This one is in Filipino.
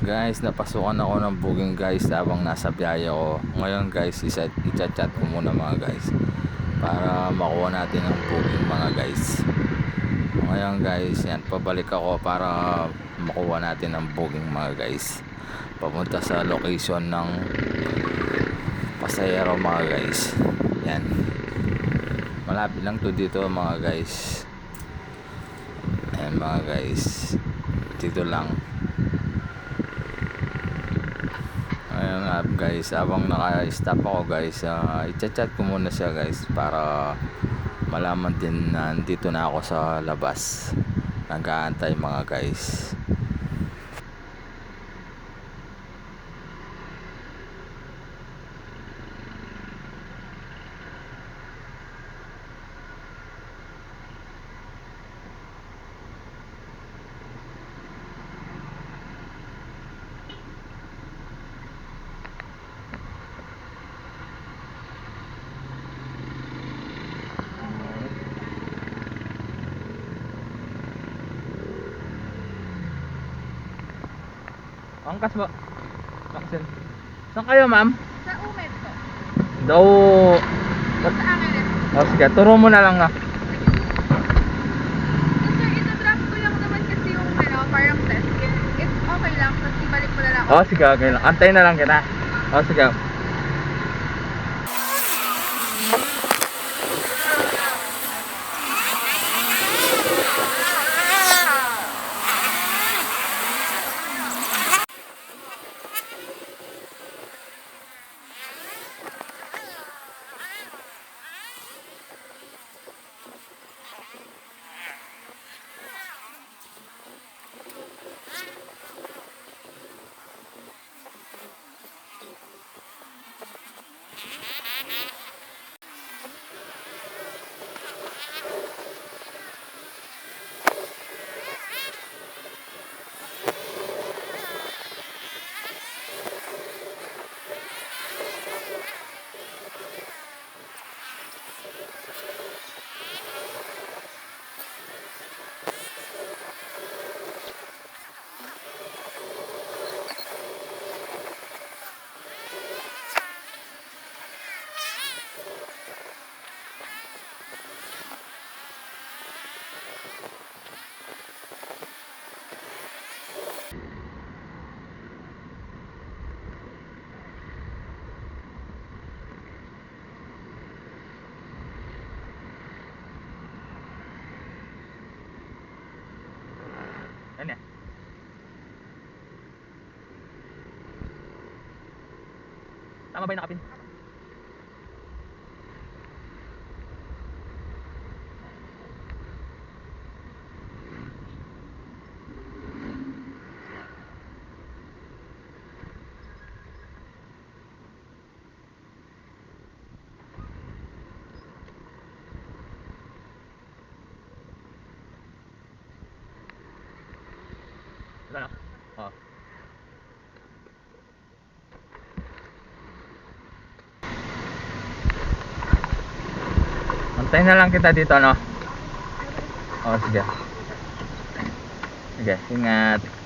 Guys, napasukan ako ng booking guys habang nasa biyahe ako. Ngayon guys, i-chat ko muna mga guys para makuha natin ang booking mga guys. Ngayon guys, yan, pabalik ako para makuha natin ang booking mga guys. Papunta sa location ng pasahero mga guys. Yan. Malapit lang to dito mga guys. Ayan mga guys. Dito lang. Ayun nga guys, habang naka-stop ako guys, i-chat ko muna siya guys para malaman din na nandito na ako sa labas. Nag-aantay mga guys. Angkas ba? Angkas. Saan kayo ma'am? Sa Umed po. Daw. Sa akin eh. Oh, sige, turo mo na lang na. So, sir, ito-drop ko lang naman kasi yung parang test. If okay lang, tapos ibalik mo na lang. Oh, sige, okay lang. Antayin na lang kita. Oh, sige. Ano yan? Tama ba yung nakapin? Ito na? Oo. Antayin na lang kita dito, no? Oh, sige. Sige, ingat.